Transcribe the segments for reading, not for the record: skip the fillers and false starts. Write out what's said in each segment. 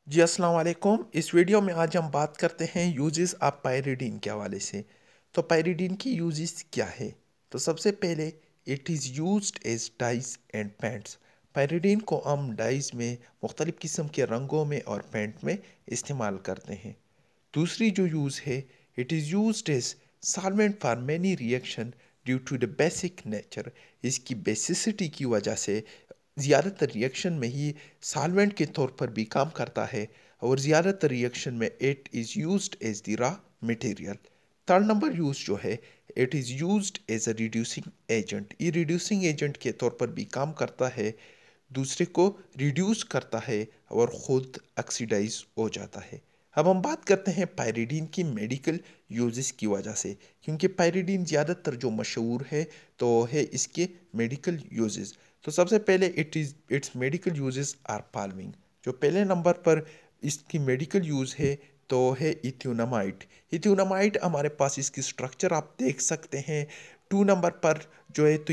जी अस्सलाम वालेकुम। इस वीडियो में आज हम बात करते हैं यूजेस ऑफ पायरिडीन के हवाले से। तो पायरिडीन की यूजेस क्या है? तो सबसे पहले it is used as dyes and paints. Pyridine को हम डाइज में मुख्तलिफ़ किस्म के रंगों में और पेंट में इस्तेमाल करते हैं। दूसरी जो यूज़ है, it is used as solvent for many reaction due to the basic nature. इसकी बेसिसिटी की वजह से ज़्यादातर रिएक्शन में ही सॉल्वेंट के तौर पर भी काम करता है और ज़्यादातर रिएक्शन में it is used as the raw material. Third number use जो है, it is used as a reducing agent. ये रिड्यूसिंग एजेंट के तौर पर भी काम करता है, दूसरे को रिड्यूस करता है और ख़ुद ऑक्सीडाइज हो जाता है। अब हम बात करते हैं पायरिडीन की मेडिकल यूजेस की वजह से, क्योंकि पायरिडीन ज़्यादातर जो मशहूर है तो है इसके मेडिकल यूजेस। तो सबसे पहले its medical uses are following. जो पहले नंबर पर इसकी मेडिकल यूज़ है तो है इथ्योनामाइड। इथ्योनामाइड हमारे पास इसकी स्ट्रक्चर आप देख सकते हैं। 2 नंबर पर जो है तो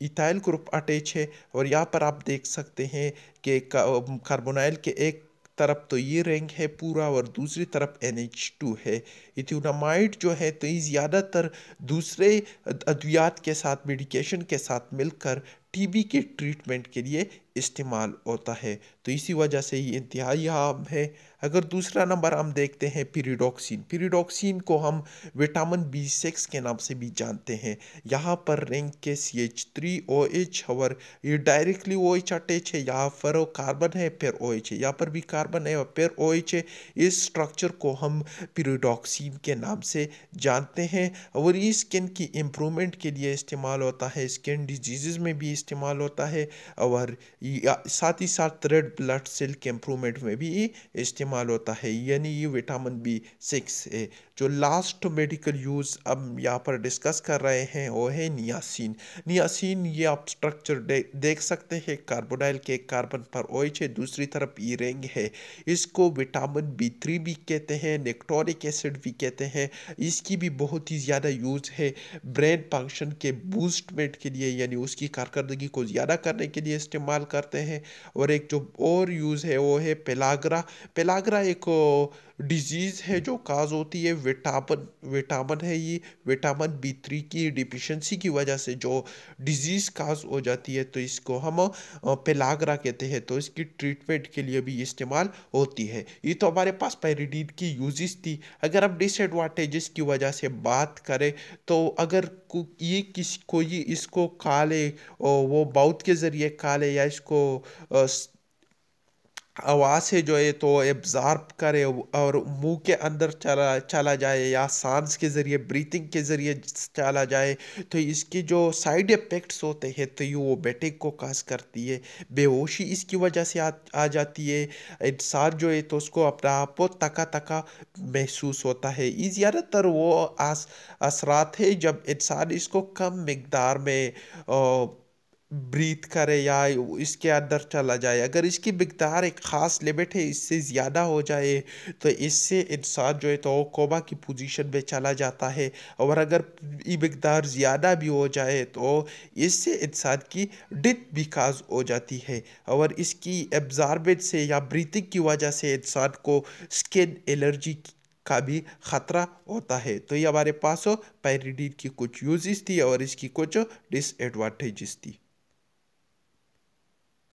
इथाइल ग्रुप अटैच है और यहाँ पर आप देख सकते हैं कि कार्बोनाइल के एक तरफ तो ये रिंग है पूरा और दूसरी तरफ NH2 है। इथ्योनामाइड जो है तो ये ज़्यादातर दूसरे अद्वियात के साथ, मेडिकेशन के साथ मिलकर टीबी के ट्रीटमेंट के लिए इस्तेमाल होता है, तो इसी वजह से ये इंतहाई आम है। अगर दूसरा नंबर हम देखते हैं पिरिडॉक्सिन। पिरिडॉक्सिन को हम विटामिन B6 के नाम से भी जानते हैं। यहाँ पर रिंग के CH3OH और ये डायरेक्टली OH अटैच है, यहाँ पर वो कार्बन है फिर OH है, यहाँ पर भी कार्बन है और फिर OH है। इस स्ट्रक्चर को हम पिरिडॉक्सिन के नाम से जानते हैं और ये स्किन की इम्प्रूवमेंट के लिए इस्तेमाल होता है, स्किन डिजीज़ में भी इस्तेमाल होता है और साथ ही साथ रेड ब्लड सेल के इम्प्रूवमेंट में भी ये इस्तेमाल होता है, यानी ये विटामिन B6 है। जो लास्ट मेडिकल यूज़ अब यहाँ पर डिस्कस कर रहे हैं वो है नियासिन। नियासिन ये आप स्ट्रक्चर देख सकते हैं, कार्बोनाइल के कार्बन पर OH है, दूसरी तरफ ई रिंग है। इसको विटामिन B3 भी कहते हैं, निकोटिक एसिड भी कहते हैं। इसकी भी बहुत ही ज़्यादा यूज़ है ब्रेन फंक्शन के बूस्टमेंट के लिए, यानी उसकी कारकर्दगी को ज़्यादा करने के लिए इस्तेमाल करते हैं। और एक जो और यूज़ है वो है पेलाग्रा। पेलाग्रा एक डिजीज़ है जो काज होती है विटामिन विटामिन है ये विटामिन B3 की डिफिशिएंसी की वजह से जो डिजीज़ काज हो जाती है, तो इसको हम पेलाग्रा कहते हैं, तो इसकी ट्रीटमेंट के लिए भी इस्तेमाल होती है। ये तो हमारे पास पायरिडीन की यूजेस थी। अगर अब डिसएडवांटेजेस की वजह से बात करें तो अगर ये किसी को ये इसको खा ले, वो बाउथ के ज़रिए खा ले या इसको आवाज़ से जो है तो एब्ज़ॉर्ब करे और मुंह के अंदर चला चला जाए या सांस के ज़रिए, ब्रीथिंग के ज़रिए चला जाए, तो इसके जो साइड इफ़ेक्ट्स होते हैं तो ये वो बेटे को काज करती है, बेहोशी इसकी वजह से आ जाती है। इंसान जो है तो उसको अपना आप को तका तका महसूस होता है। ये ज़्यादातर वो असरात है जब इंसान इसको कम मिकदार में ब्रीथ करे या इसके अंदर चला जाए। अगर इसकी मिकदार एक ख़ास लिमिट है, इससे ज़्यादा हो जाए तो इससे इंसान जो है तो वो कोमा की पोजीशन में चला जाता है, और अगर ये मिकदार ज़्यादा भी हो जाए तो इससे इंसान की डेथ भी काज हो जाती है। और इसकी एब्ज़ॉर्बेंस से या ब्रीथिंग की वजह से इंसान को स्किन एलर्जी का भी ख़तरा होता है। तो ये हमारे पास पायरिडीन की कुछ यूजेस थी और इसकी कुछ डिसएडवांटेजेस थी।